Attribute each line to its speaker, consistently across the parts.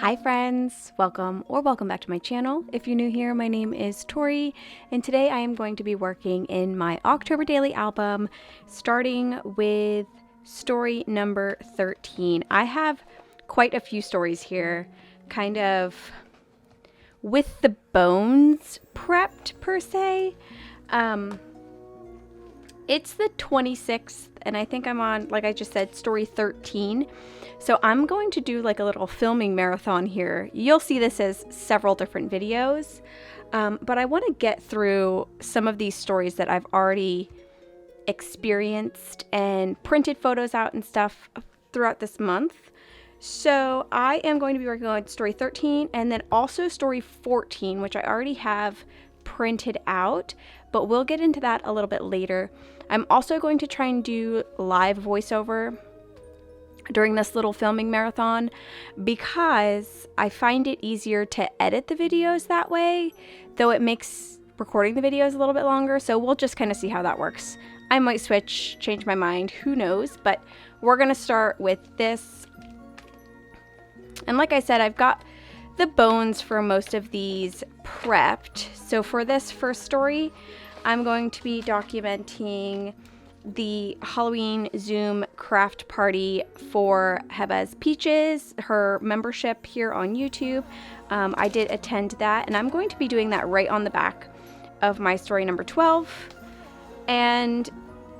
Speaker 1: Hi friends, welcome back to my channel. If you're new here, my name is Tori, and today I am going to be working in my October daily album, starting with story number 13. I have quite a few stories here, kind of with the bones prepped per se. It's the 26th, and I think I'm on, like I just said, story 13. So I'm going to do like a little filming marathon here. You'll see this as several different videos, but I want to get through some of these stories that I've already experienced and printed photos out and stuff throughout this month. So I am going to be working on story 13 and then also story 14, which I already have printed out, but we'll get into that a little bit later. I'm also going to try and do live voiceover during this little filming marathon because I find it easier to edit the videos that way, though it makes recording the videos a little bit longer. So we'll just kind of see how that works. I might switch, change my mind, who knows, but we're going to start with this. And like I said, I've got the bones for most of these prepped. So for this first story, I'm going to be documenting the Halloween Zoom craft party for Heba's Peaches, her membership here on YouTube. I did attend that, and I'm going to be doing that right on the back of my story number 12. And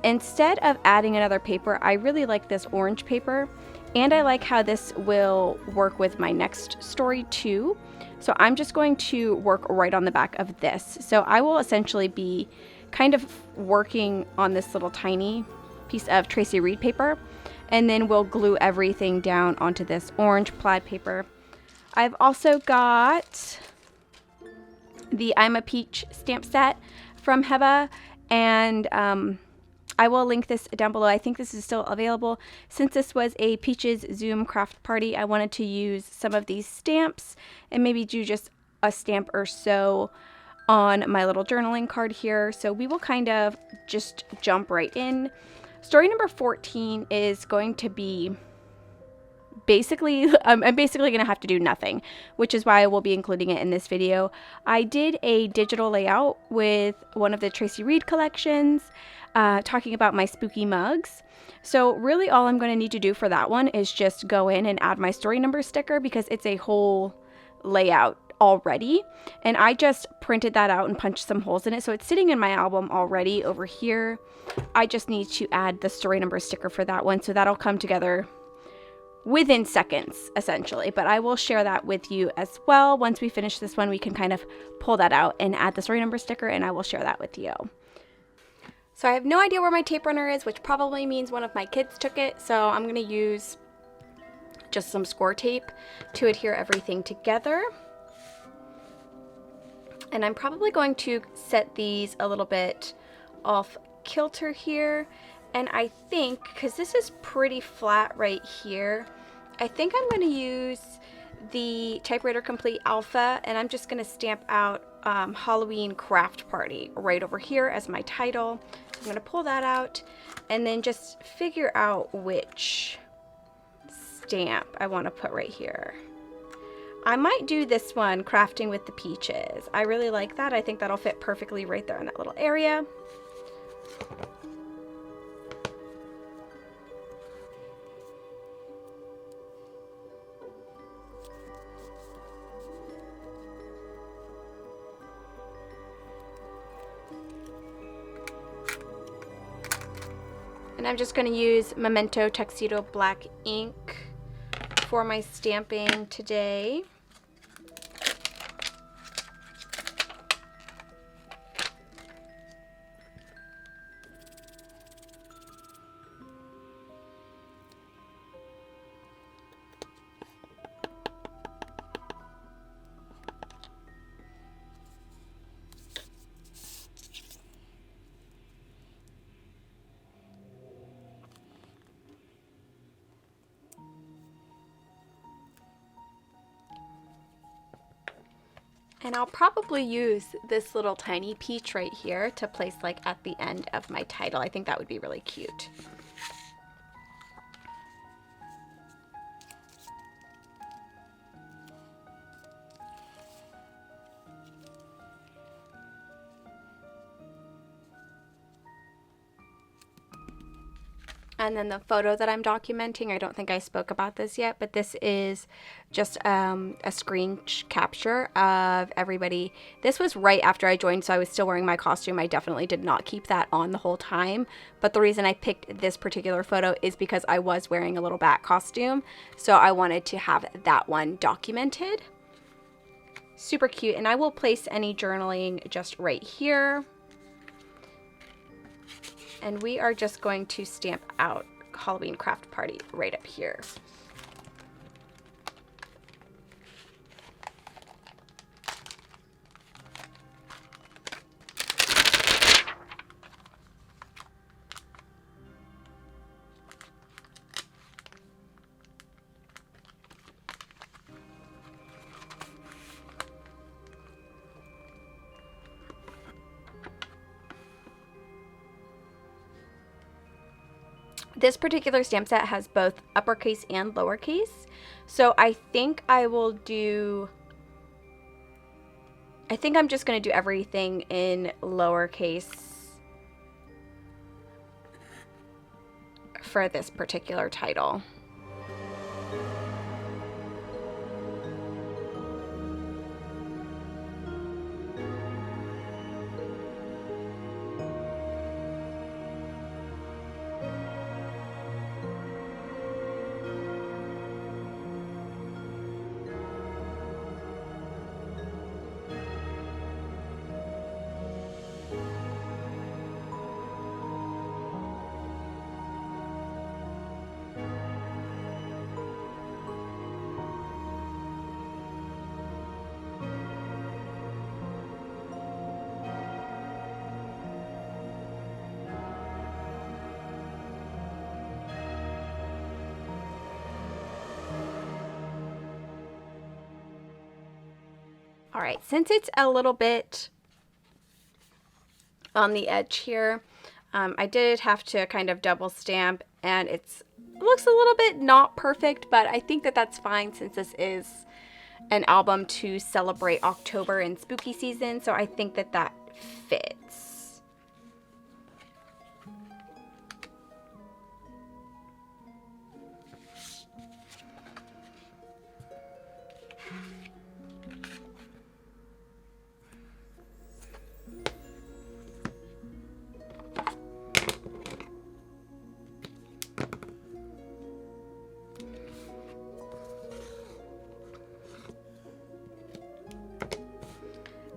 Speaker 1: instead of adding another paper, I really like this orange paper, and I like how this will work with my next story too. So I'm just going to work right on the back of this. So I will essentially be kind of working on this little tiny piece of Tracy Reed paper, and then we'll glue everything down onto this orange plaid paper. I've also got the I'm a Peach stamp set from Heba, and I will link this down below. I think this is still available. Since this was a Peaches Zoom craft party, I wanted to use some of these stamps and maybe do just a stamp or so on my little journaling card here. So we will kind of just jump right in. Story number 14 is going to be basically, I'm basically going to have to do nothing, which is why I will be including it in this video. I did a digital layout with one of the Tracy Reed collections, talking about my spooky mugs. So really all I'm going to need to do for that one is just go in and add my story number sticker because it's a whole layout already, and I just printed that out and punched some holes in it, so it's sitting in my album already over here. I just need to add the story number sticker for that one, so that'll come together within seconds essentially, but I will share that with you as well. Once we finish this one, we can kind of pull that out and add the story number sticker, and I will share that with you. So I have no idea where my tape runner is, which probably means one of my kids took it, so I'm going to use just some score tape to adhere everything together. And I'm probably going to set these a little bit off kilter here. And I think, because this is pretty flat right here, I think I'm going to use the Typewriter Complete Alpha, and I'm just going to stamp out Halloween Craft Party right over here as my title. So I'm going to pull that out and then just figure out which stamp I want to put right here. I might do this one, Crafting with the Peaches. I really like that. I think that'll fit perfectly right there in that little area. And I'm just going to use Memento Tuxedo Black ink for my stamping today. And I'll probably use this little tiny peach right here to place like at the end of my title. I think that would be really cute. And then the photo that I'm documenting, I don't think I spoke about this yet, but this is just a screen capture of everybody. This was right after I joined, so I was still wearing my costume. I definitely did not keep that on the whole time. But the reason I picked this particular photo is because I was wearing a little bat costume. So I wanted to have that one documented. Super cute. And I will place any journaling just right here. And we are just going to stamp out Halloween craft party right up here. This particular stamp set has both uppercase and lowercase. So I think I will do, I think I'm just going to do everything in lowercase for this particular title. All right, since it's a little bit on the edge here, I did have to kind of double stamp, and it looks a little bit not perfect, but I think that that's fine since this is an album to celebrate October and spooky season, so I think that that fits.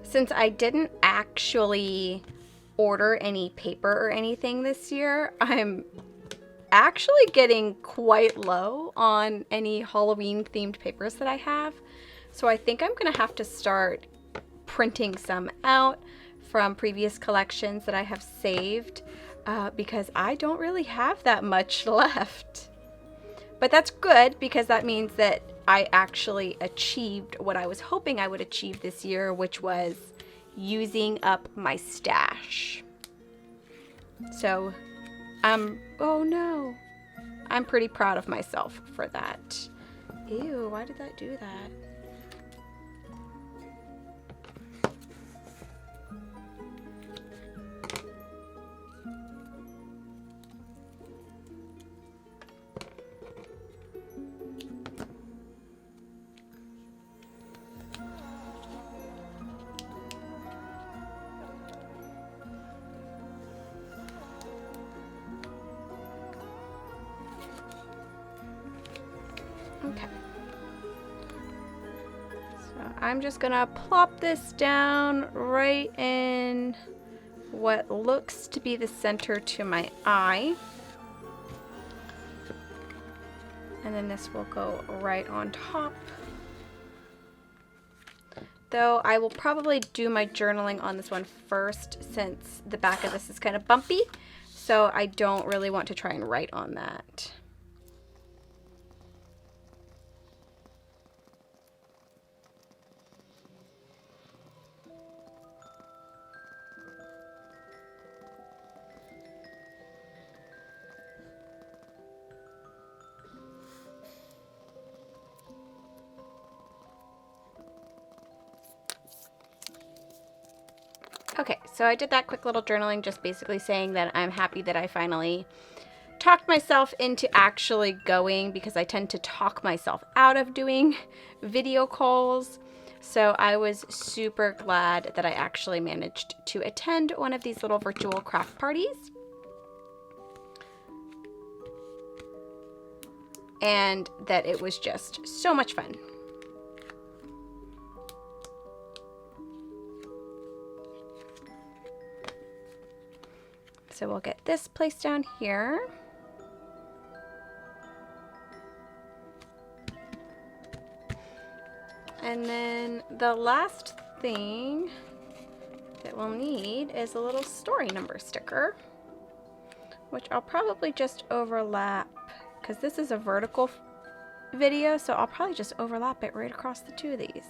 Speaker 1: Since I didn't actually order any paper or anything this year, I'm actually getting quite low on any Halloween themed papers that I have. So I think I'm gonna have to start printing some out from previous collections that I have saved because I don't really have that much left. But that's good because that means that I actually achieved what I was hoping I would achieve this year, which was using up my stash. So, oh no. I'm pretty proud of myself for that. Ew, why did that do that? Okay. So I'm just gonna plop this down right in what looks to be the center to my eye. And then this will go right on top. Though I will probably do my journaling on this one first since the back of this is kind of bumpy. So I don't really want to try and write on that. Okay, so I did that quick little journaling, just basically saying that I'm happy that I finally talked myself into actually going because I tend to talk myself out of doing video calls. So I was super glad that I actually managed to attend one of these little virtual craft parties. And that it was just so much fun. So we'll get this placed down here. And then the last thing that we'll need is a little story number sticker, which I'll probably just overlap because this is a vertical video, so I'll probably just overlap it right across the two of these.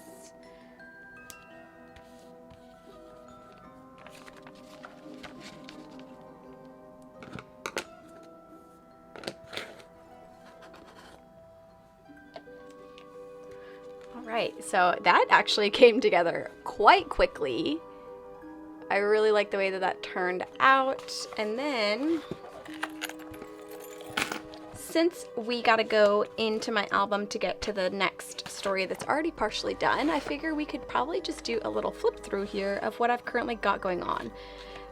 Speaker 1: Alright, so that actually came together quite quickly. I really like the way that that turned out. And then, since we gotta go into my album to get to the next story that's already partially done, I figure we could probably just do a little flip through here of what I've currently got going on.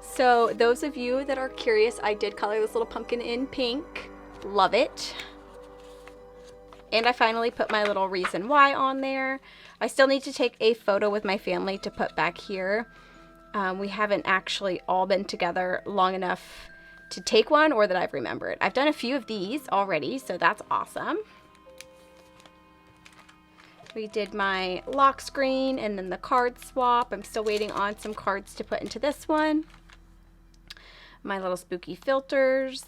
Speaker 1: So those of you that are curious, I did color this little pumpkin in pink. Love it. And I finally put my little reason why on there. I still need to take a photo with my family to put back here. We haven't actually all been together long enough to take one, or that I've remembered. I've done a few of these already, so that's awesome. We did my lock screen and then the card swap. I'm still waiting on some cards to put into this one. My little spooky filters,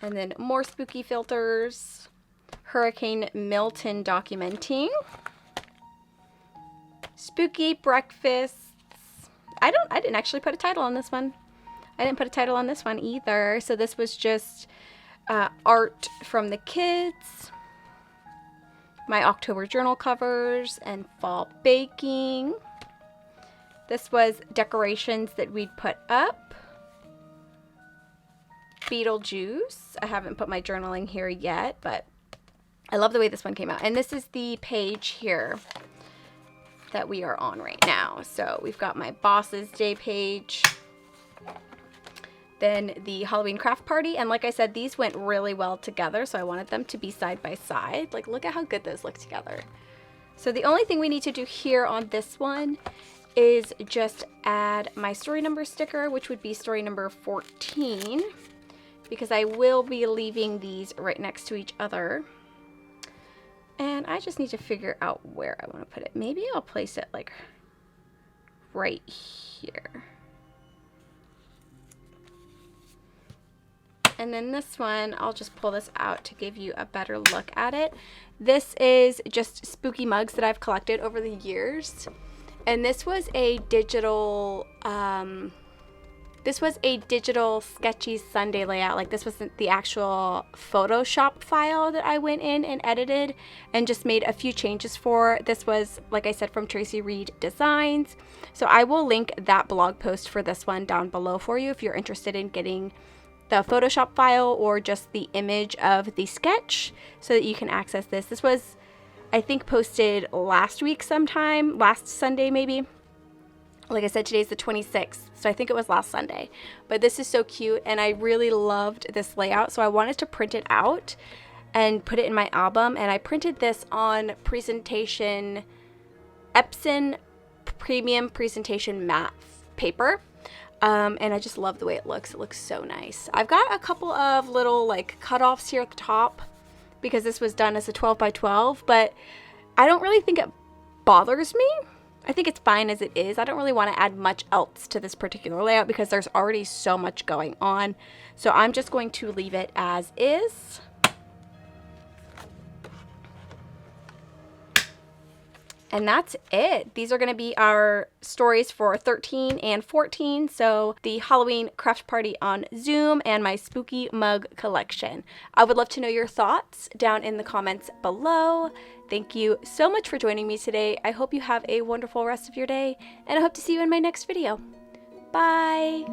Speaker 1: and then more spooky filters. Hurricane Milton documenting. Spooky breakfasts. I didn't actually put a title on this one. I didn't put a title on this one either. So this was just art from the kids. My October journal covers and fall baking. This was decorations that we'd put up. Beetlejuice. I haven't put my journaling here yet, but I love the way this one came out. And this is the page here that we are on right now. So we've got my Boss's Day page. Then the Halloween craft party. And like I said, these went really well together. So I wanted them to be side by side. Like, look at how good those look together. So the only thing we need to do here on this one is just add my story number sticker, which would be story number 14. Because I will be leaving these right next to each other. And I just need to figure out where I want to put it. Maybe I'll place it like right here. And then this one, I'll just pull this out to give you a better look at it. This is just spooky mugs that I've collected over the years. And this was a digital, sketchy Sunday layout. Like, this wasn't the actual Photoshop file that I went in and edited and just made a few changes for. This was, like I said, from Tracy Reed Designs. So I will link that blog post for this one down below for you if you're interested in getting the Photoshop file or just the image of the sketch so that you can access this. This was, I think, posted last week sometime, last Sunday maybe. Like I said, today's the 26th, so I think it was last Sunday. But this is so cute, and I really loved this layout, so I wanted to print it out and put it in my album. And I printed this on presentation, Epson Premium Presentation Matte paper. And I just love the way it looks. It looks so nice. I've got a couple of little like cutoffs here at the top because this was done as a 12 by 12, but I don't really think it bothers me. I think it's fine as it is. I don't really want to add much else to this particular layout because there's already so much going on. So I'm just going to leave it as is. And that's it. These are going to be our stories for 13 and 14. So the Halloween craft party on Zoom and my spooky mug collection. I would love to know your thoughts down in the comments below. Thank you so much for joining me today. I hope you have a wonderful rest of your day, and I hope to see you in my next video. Bye.